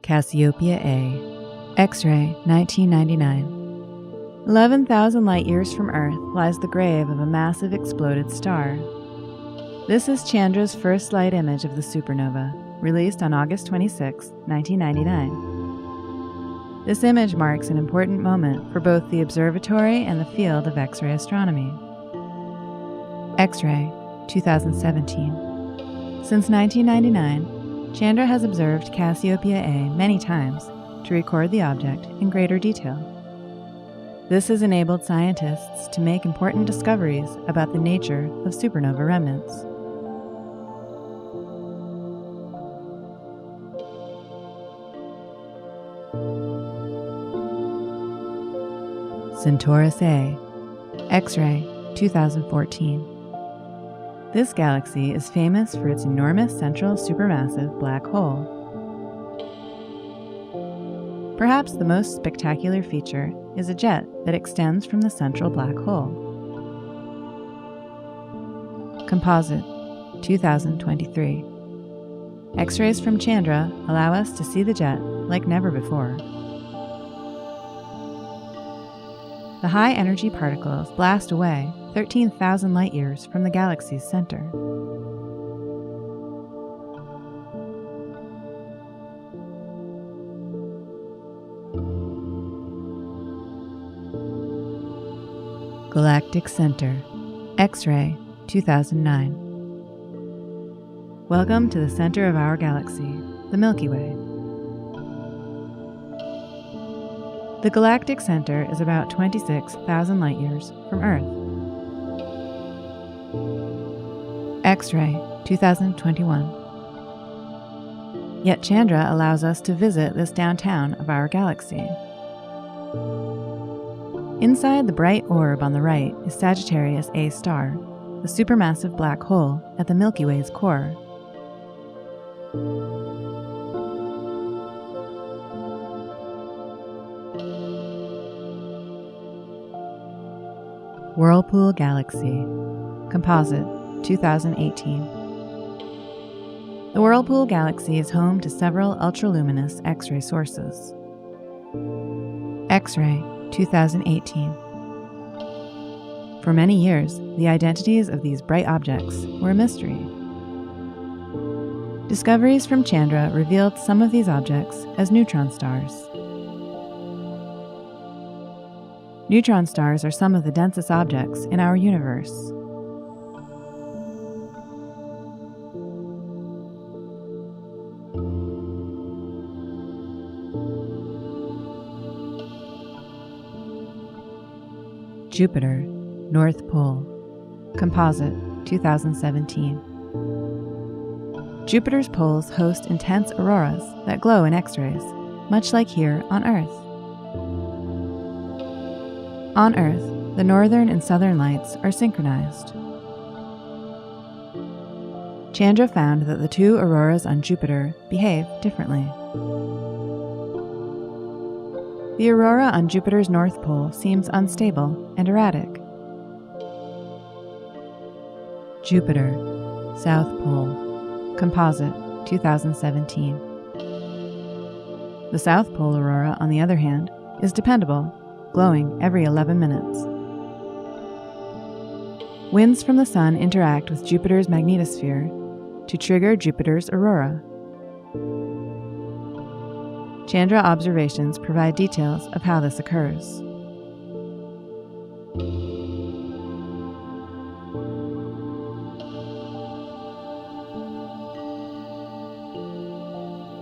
Cassiopeia A, X-ray, 1999. 11,000 light-years from Earth lies the grave of a massive exploded star. This is Chandra's first light image of the supernova, released on August 26, 1999. This image marks an important moment for both the observatory and the field of X-ray astronomy. X-ray, 2017. Since 1999, Chandra has observed Cassiopeia A many times to record the object in greater detail. This has enabled scientists to make important discoveries about the nature of supernova remnants. Centaurus A, X-ray, 2014. This galaxy is famous for its enormous central supermassive black hole. Perhaps the most spectacular feature is a jet that extends from the central black hole. Composite, 2023. X-rays from Chandra allow us to see the jet like never before. The high-energy particles blast away 13,000 light-years from the galaxy's center. Galactic Center, X-ray, 2009. Welcome to the center of our galaxy, the Milky Way. The galactic center is about 26,000 light-years from Earth. X-ray, 2021. Yet Chandra allows us to visit this downtown of our galaxy. Inside the bright orb on the right is Sagittarius A star, a supermassive black hole at the Milky Way's core. Whirlpool Galaxy, Composite, 2018. The Whirlpool Galaxy is home to several ultraluminous X-ray sources. X-ray, 2018. For many years, the identities of these bright objects were a mystery. Discoveries from Chandra revealed some of these objects as neutron stars. Neutron stars are some of the densest objects in our universe. Jupiter, North Pole, Composite, 2017. Jupiter's poles host intense auroras that glow in X-rays, much like here on Earth. On Earth, the northern and southern lights are synchronized. Chandra found that the two auroras on Jupiter behave differently. The aurora on Jupiter's north pole seems unstable and erratic. Jupiter, South Pole, Composite, 2017. The South Pole aurora, on the other hand, is dependable, glowing every 11 minutes. Winds from the Sun interact with Jupiter's magnetosphere to trigger Jupiter's aurora. Chandra observations provide details of how this occurs.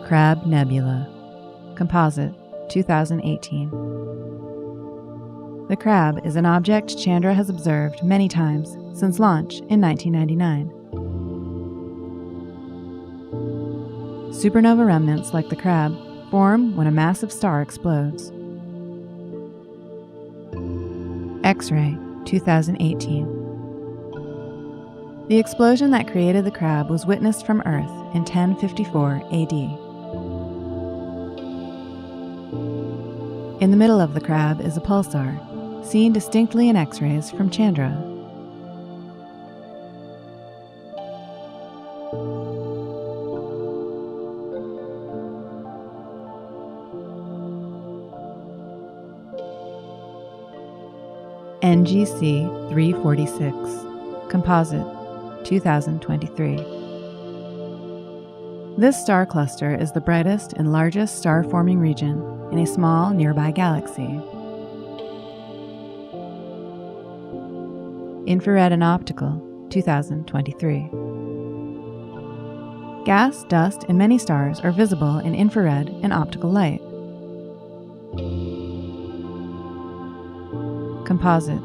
Crab Nebula, Composite, 2018. The Crab is an object Chandra has observed many times since launch in 1999. Supernova remnants like the Crab form when a massive star explodes. X-ray, 2018. The explosion that created the Crab was witnessed from Earth in 1054 AD. In the middle of the Crab is a pulsar, seen distinctly in X-rays from Chandra. NGC 346, Composite, 2023. This star cluster is the brightest and largest star-forming region in a small nearby galaxy. Infrared and Optical, 2023. Gas, dust, and many stars are visible in infrared and optical light. Composite,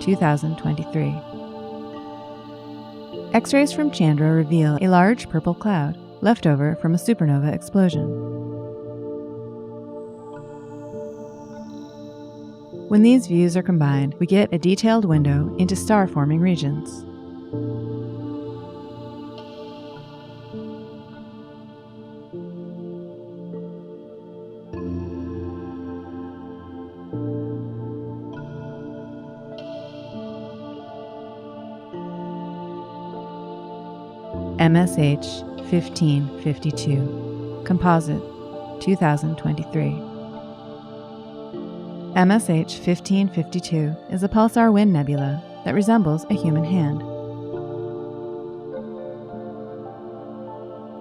2023. X-rays from Chandra reveal a large purple cloud left over from a supernova explosion. When these views are combined, we get a detailed window into star-forming regions. MSH 1552, Composite, 2023. MSH 1552 is a pulsar wind nebula that resembles a human hand.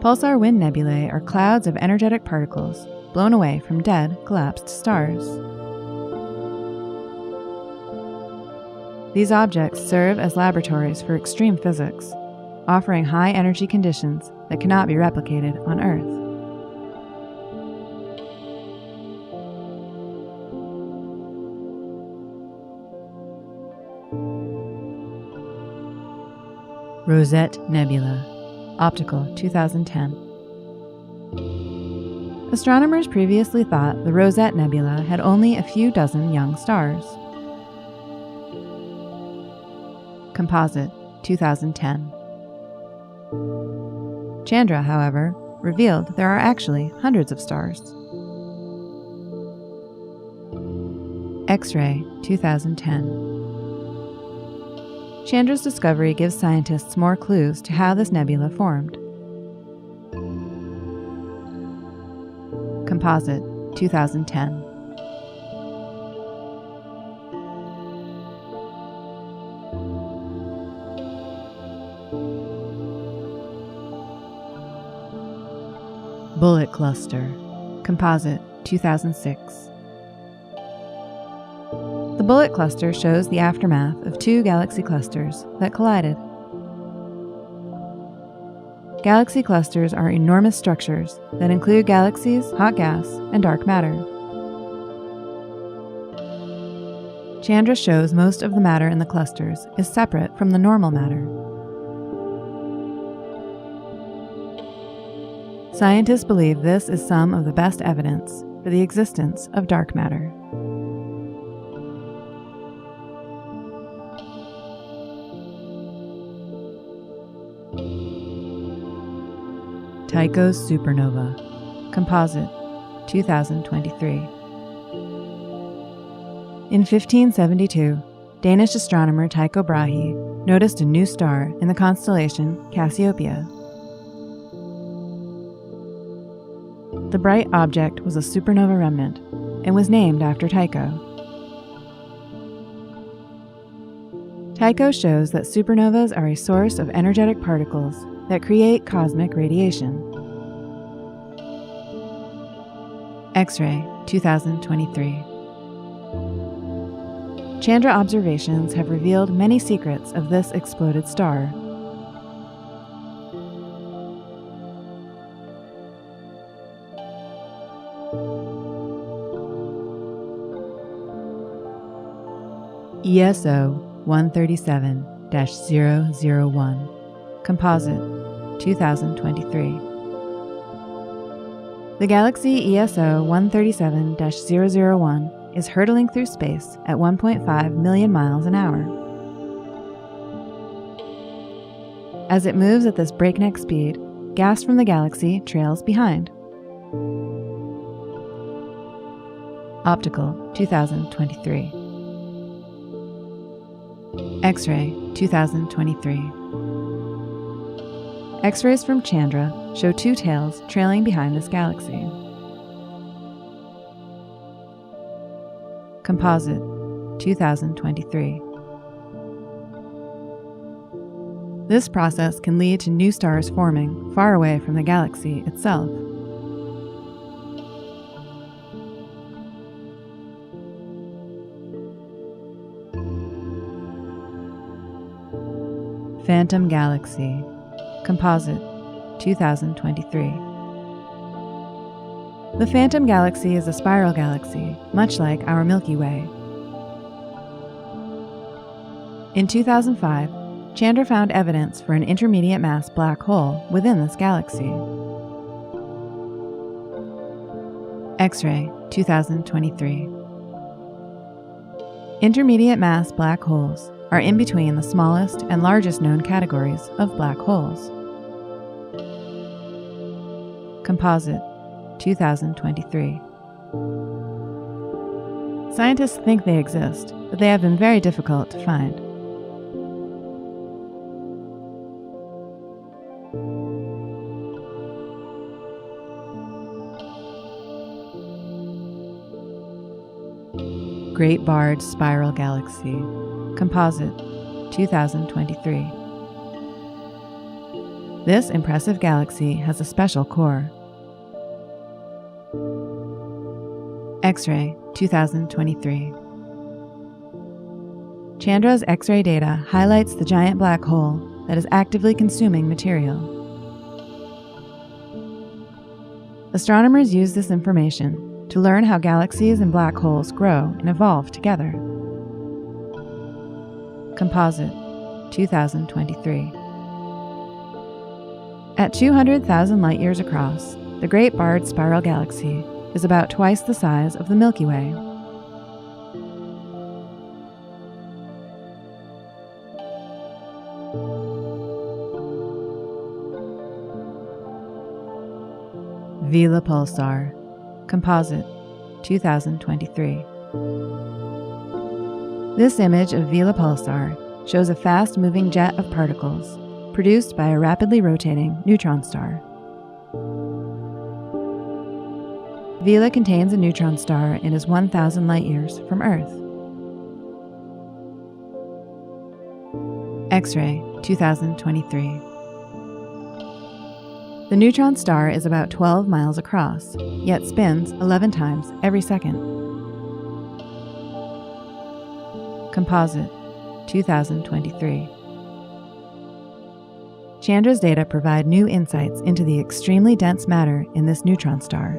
Pulsar wind nebulae are clouds of energetic particles blown away from dead, collapsed stars. These objects serve as laboratories for extreme physics, offering high-energy conditions that cannot be replicated on Earth. Rosette Nebula, Optical, 2010. Astronomers previously thought the Rosette Nebula had only a few dozen young stars. Composite, 2010. Chandra, however, revealed there are actually hundreds of stars. X-ray, 2010. Chandra's discovery gives scientists more clues to how this nebula formed. Composite, 2010. Bullet Cluster, Composite, 2006. The Bullet Cluster shows the aftermath of two galaxy clusters that collided. Galaxy clusters are enormous structures that include galaxies, hot gas, and dark matter. Chandra shows most of the matter in the clusters is separate from the normal matter. Scientists believe this is some of the best evidence for the existence of dark matter. Tycho's Supernova, Composite, 2023. In 1572, Danish astronomer Tycho Brahe noticed a new star in the constellation Cassiopeia. The bright object was a supernova remnant and was named after Tycho. Tycho shows that supernovas are a source of energetic particles that create cosmic radiation. X-ray, 2023. Chandra observations have revealed many secrets of this exploded star. ESO 137-001, Composite, 2023. The galaxy ESO 137-001 is hurtling through space at 1.5 million miles an hour. As it moves at this breakneck speed, gas from the galaxy trails behind. Optical, 2023. X-ray, 2023. X-rays from Chandra show two tails trailing behind this galaxy. Composite, 2023. This process can lead to new stars forming far away from the galaxy itself. Phantom Galaxy, Composite, 2023. The Phantom Galaxy is a spiral galaxy, much like our Milky Way. In 2005, Chandra found evidence for an intermediate mass black hole within this galaxy. X-ray, 2023. Intermediate mass black holes are in between the smallest and largest known categories of black holes. Composite, 2023. Scientists think they exist, but they have been very difficult to find. Great Barred Spiral Galaxy, Composite, 2023. This impressive galaxy has a special core. X-ray, 2023. Chandra's X-ray data highlights the giant black hole that is actively consuming material. Astronomers use this information to learn how galaxies and black holes grow and evolve together. Composite, 2023. At 200,000 light-years across, the Great Barred Spiral Galaxy is about twice the size of the Milky Way. Vela Pulsar, Composite, 2023. This image of Vela Pulsar shows a fast-moving jet of particles produced by a rapidly rotating neutron star. Vela contains a neutron star and is 1,000 light-years from Earth. X-ray, 2023. The neutron star is about 12 miles across, yet spins 11 times every second. Composite, 2023. Chandra's data provide new insights into the extremely dense matter in this neutron star.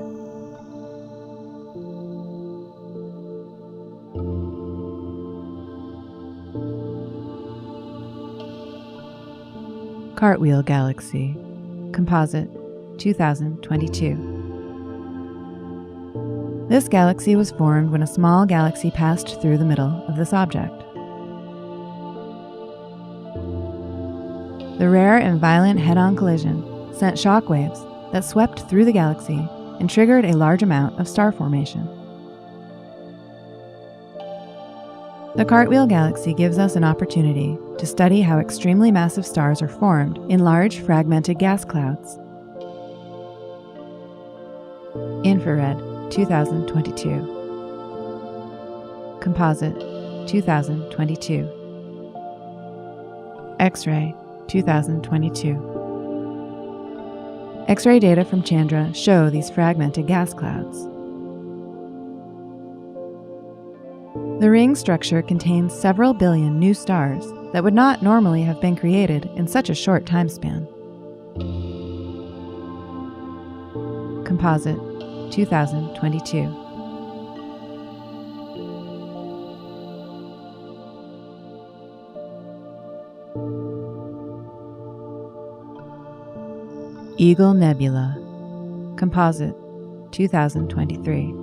Cartwheel Galaxy, Composite, 2022. This galaxy was formed when a small galaxy passed through the middle of this object. The rare and violent head-on collision sent shock waves that swept through the galaxy and triggered a large amount of star formation. The Cartwheel Galaxy gives us an opportunity to study how extremely massive stars are formed in large fragmented gas clouds. Infrared, 2022. Composite, 2022. X-ray, 2022. X-ray data from Chandra show these fragmented gas clouds. The ring structure contains several billion new stars that would not normally have been created in such a short time span. Composite, 2022. Eagle Nebula, Composite, 2023.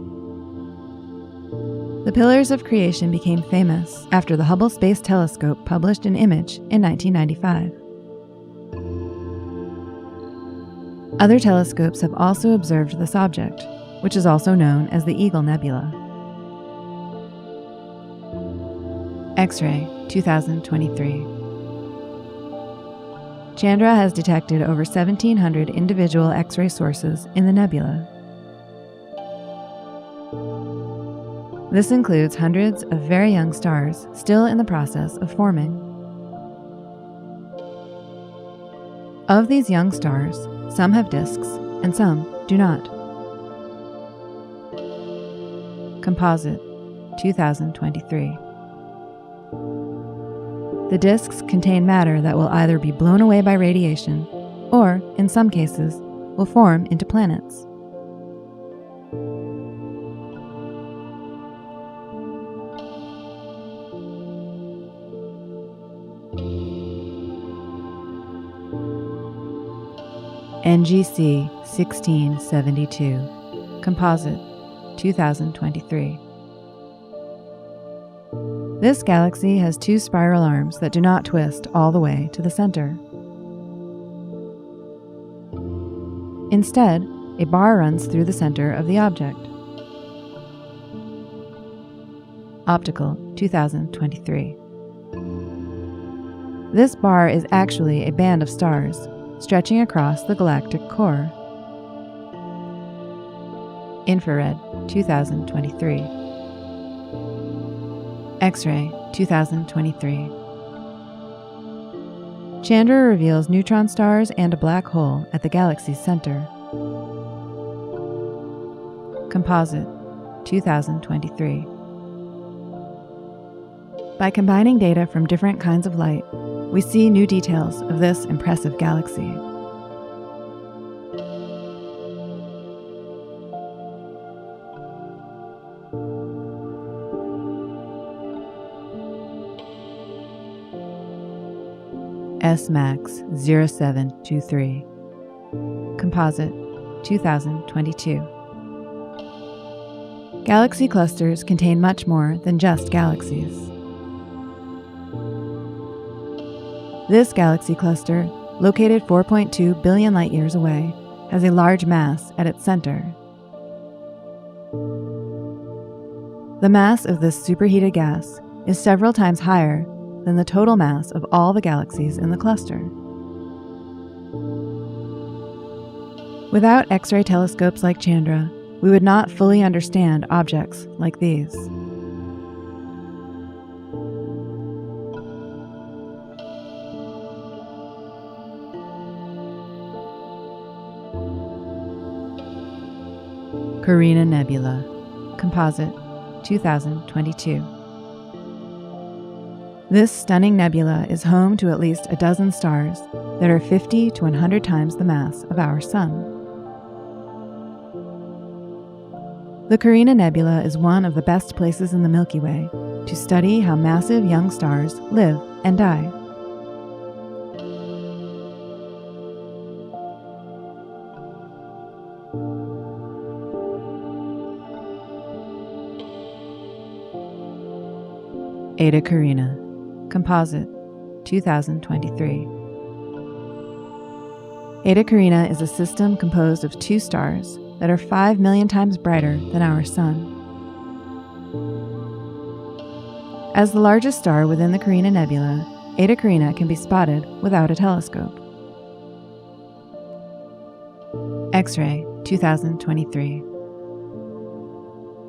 The Pillars of Creation became famous after the Hubble Space Telescope published an image in 1995. Other telescopes have also observed this object, which is also known as the Eagle Nebula. X-ray, 2023. Chandra has detected over 1,700 individual X-ray sources in the nebula. This includes hundreds of very young stars still in the process of forming. Of these young stars, some have disks and some do not. Composite, 2023. The disks contain matter that will either be blown away by radiation or, in some cases, will form into planets. NGC 1672, Composite, 2023. This galaxy has two spiral arms that do not twist all the way to the center. Instead, a bar runs through the center of the object. Optical, 2023. This bar is actually a band of stars stretching across the galactic core. Infrared, 2023. X-ray, 2023. Chandra reveals neutron stars and a black hole at the galaxy's center. Composite, 2023. By combining data from different kinds of light, we see new details of this impressive galaxy. S-MAX 0723. Composite, 2022. Galaxy clusters contain much more than just galaxies. This galaxy cluster, located 4.2 billion light-years away, has a large mass at its center. The mass of this superheated gas is several times higher than the total mass of all the galaxies in the cluster. Without X-ray telescopes like Chandra, we would not fully understand objects like these. Carina Nebula, Composite, 2022. This stunning nebula is home to at least a dozen stars that are 50 to 100 times the mass of our Sun. The Carina Nebula is one of the best places in the Milky Way to study how massive young stars live and die. Eta Carina, Composite, 2023. Eta Carina is a system composed of two stars that are 5 million times brighter than our Sun. As the largest star within the Carina Nebula, Eta Carina can be spotted without a telescope. X-ray, 2023.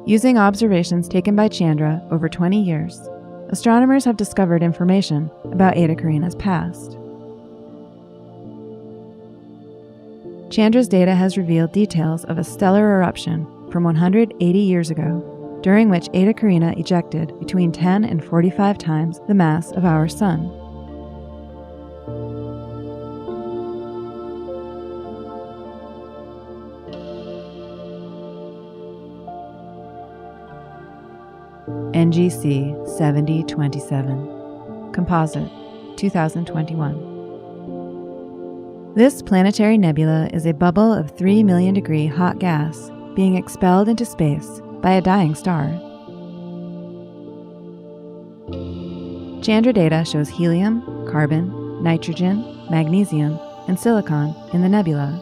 Using observations taken by Chandra over 20 years, astronomers have discovered information about Eta Carina's past. Chandra's data has revealed details of a stellar eruption from 180 years ago, during which Eta Carina ejected between 10 and 45 times the mass of our Sun. NGC 7027, Composite, 2021. This planetary nebula is a bubble of 3 million degree hot gas being expelled into space by a dying star. Chandra data shows helium, carbon, nitrogen, magnesium, and silicon in the nebula,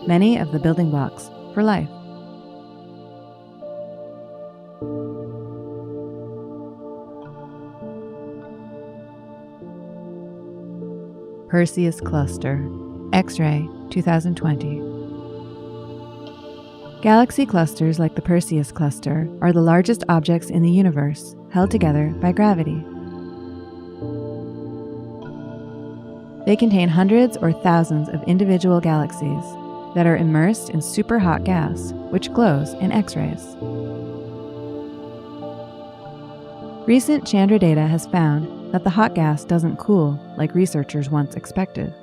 many of the building blocks for life. Perseus Cluster, X-ray, 2020. Galaxy clusters like the Perseus cluster are the largest objects in the universe, held together by gravity. They contain hundreds or thousands of individual galaxies that are immersed in superhot gas, which glows in X-rays. Recent Chandra data has found that the hot gas doesn't cool like researchers once expected.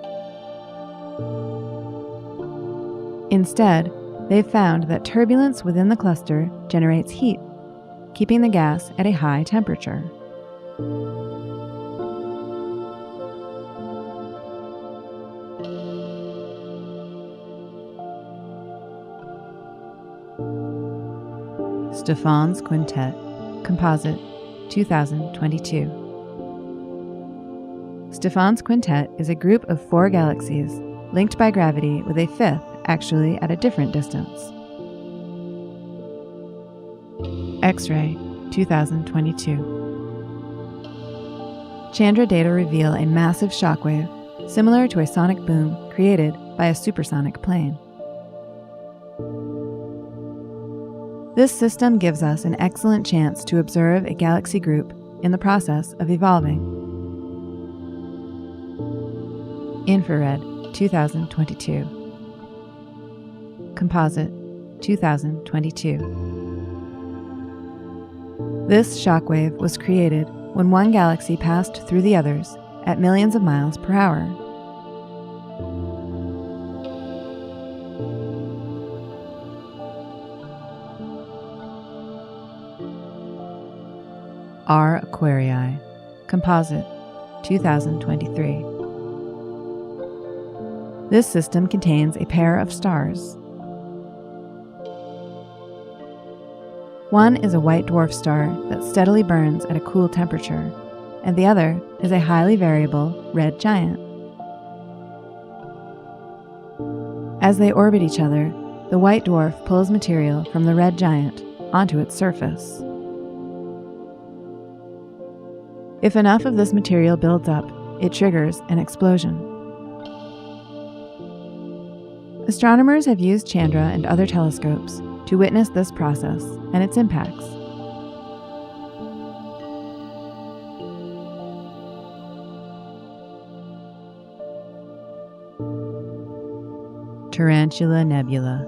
Instead, they've found that turbulence within the cluster generates heat, keeping the gas at a high temperature. Stephan's Quintet, Composite, 2022. Stephan's Quintet is a group of 4 galaxies linked by gravity with a 5th actually at a different distance. X-ray, 2022. Chandra data reveal a massive shockwave similar to a sonic boom created by a supersonic plane. This system gives us an excellent chance to observe a galaxy group in the process of evolving. Infrared, 2022. Composite, 2022. This shockwave was created when one galaxy passed through the others at millions of miles per hour. R Aquarii, Composite, 2023. This system contains a pair of stars. One is a white dwarf star that steadily burns at a cool temperature, and the other is a highly variable red giant. As they orbit each other, the white dwarf pulls material from the red giant onto its surface. If enough of this material builds up, it triggers an explosion. Astronomers have used Chandra and other telescopes to witness this process and its impacts. Tarantula Nebula,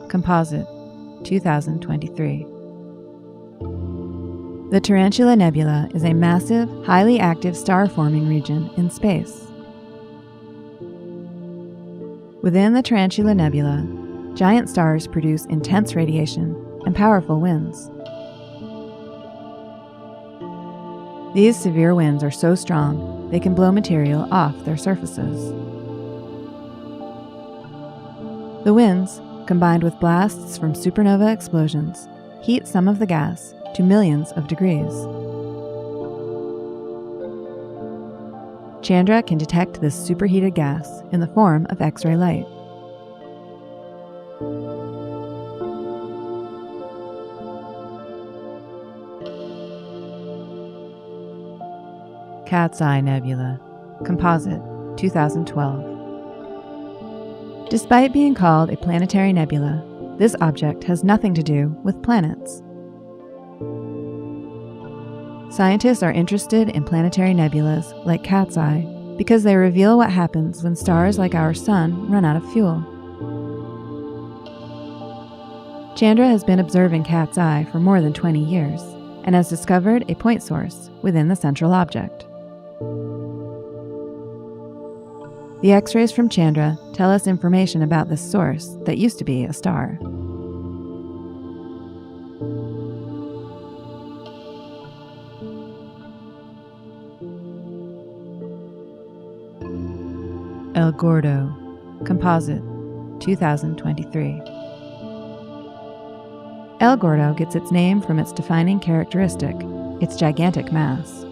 Composite, 2023. The Tarantula Nebula is a massive, highly active star-forming region in space. Within the Tarantula Nebula, giant stars produce intense radiation and powerful winds. These severe winds are so strong they can blow material off their surfaces. The winds, combined with blasts from supernova explosions, heat some of the gas to millions of degrees. Chandra can detect this superheated gas in the form of X-ray light. Cat's Eye Nebula, Composite, 2012. Despite being called a planetary nebula, this object has nothing to do with planets. Scientists are interested in planetary nebulas like Cat's Eye because they reveal what happens when stars like our Sun run out of fuel. Chandra has been observing Cat's Eye for more than 20 years and has discovered a point source within the central object. The X-rays from Chandra tell us information about this source that used to be a star. El Gordo, Composite, 2023. El Gordo gets its name from its defining characteristic, its gigantic mass.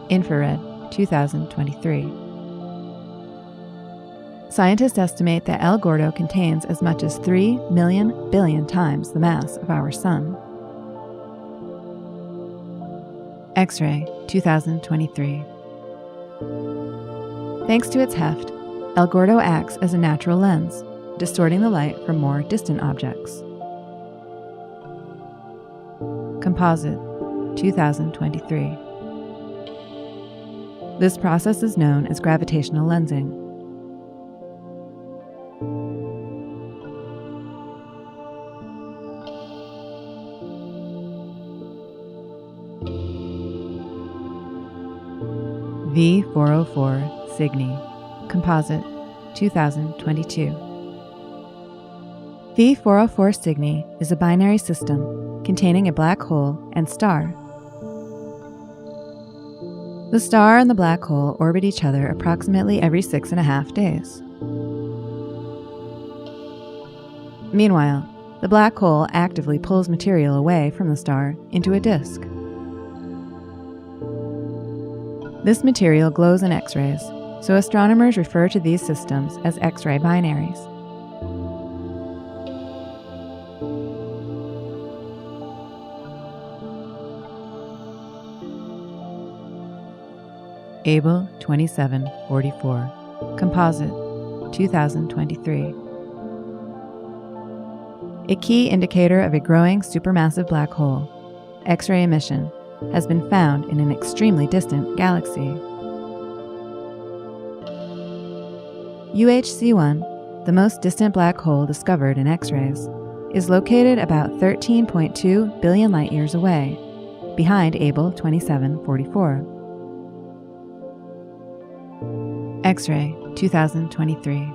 Infrared, 2023. Scientists estimate that El Gordo contains as much as 3 million billion times the mass of our Sun. X-ray, 2023. Thanks to its heft, El Gordo acts as a natural lens, distorting the light from more distant objects. Composite, 2023. This process is known as gravitational lensing. V404 Cygni, Composite, 2022. V404 Cygni is a binary system containing a black hole and star. The star and the black hole orbit each other approximately every 6.5 days. Meanwhile, the black hole actively pulls material away from the star into a disk. This material glows in X-rays, so astronomers refer to these systems as X-ray binaries. Able 2744, Composite, 2023. A key indicator of a growing supermassive black hole, X-ray emission, has been found in an extremely distant galaxy. UHC-1, the most distant black hole discovered in X-rays, is located about 13.2 billion light-years away, behind Able 2744. X-ray, 2023.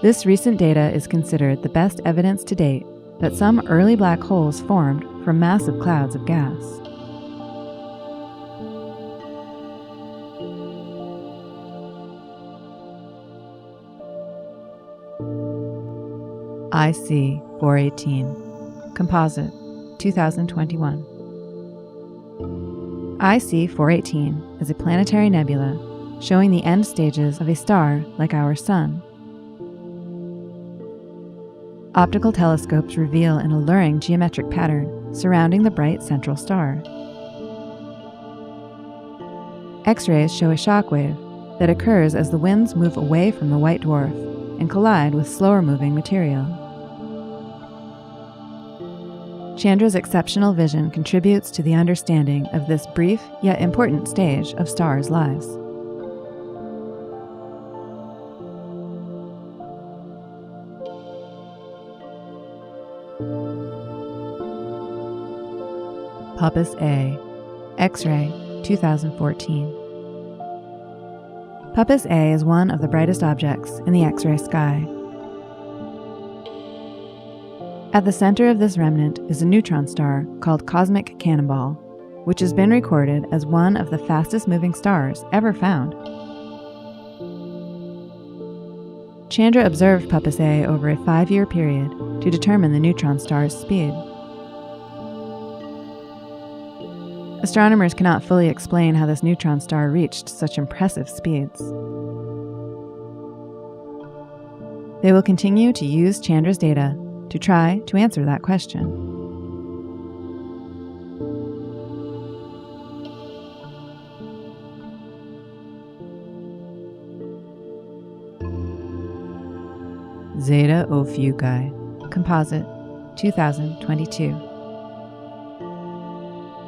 This recent data is considered the best evidence to date that some early black holes formed from massive clouds of gas. IC418, Composite, 2021. IC418 is a planetary nebula showing the end stages of a star like our Sun. Optical telescopes reveal an alluring geometric pattern surrounding the bright central star. X-rays show a shock wave that occurs as the winds move away from the white dwarf and collide with slower-moving material. Chandra's exceptional vision contributes to the understanding of this brief yet important stage of stars' lives. Puppis A, X-ray, 2014. Puppis A is one of the brightest objects in the X-ray sky. At the center of this remnant is a neutron star called Cosmic Cannonball, which has been recorded as one of the fastest-moving stars ever found. Chandra observed Puppis A over a 5-year period to determine the neutron star's speed. Astronomers cannot fully explain how this neutron star reached such impressive speeds. They will continue to use Chandra's data to try to answer that question. Zeta Ophiuchi, Composite, 2022.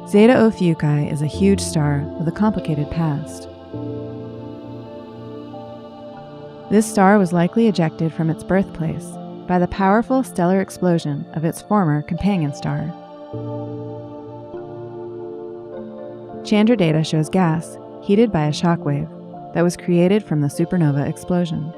Zeta Ophiuchi is a huge star with a complicated past. This star was likely ejected from its birthplace by the powerful stellar explosion of its former companion star. Chandra data shows gas heated by a shock wave that was created from the supernova explosion.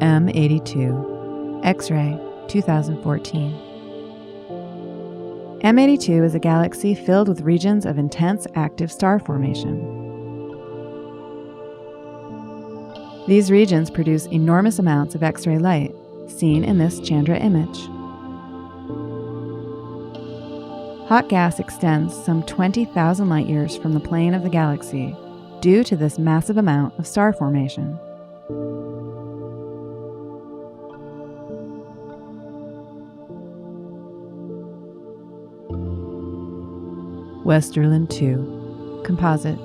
M82, X-ray, 2014. M82 is a galaxy filled with regions of intense active star formation. These regions produce enormous amounts of X-ray light, seen in this Chandra image. Hot gas extends some 20,000 light-years from the plane of the galaxy due to this massive amount of star formation. Westerlund 2, Composite,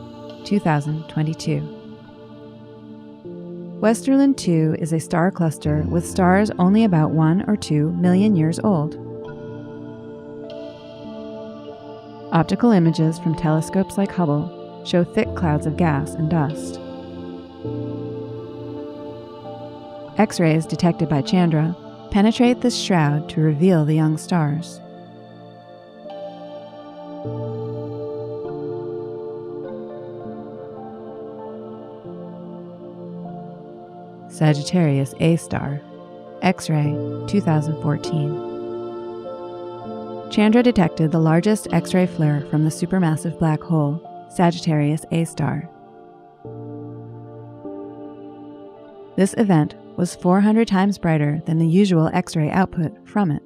2022. Westerlund 2 is a star cluster with stars only about 1 or 2 million years old. Optical images from telescopes like Hubble show thick clouds of gas and dust. X-rays detected by Chandra penetrate this shroud to reveal the young stars. Sagittarius A star, X-ray, 2014. Chandra detected the largest X-ray flare from the supermassive black hole, Sagittarius A star. This event was 400 times brighter than the usual X-ray output from it.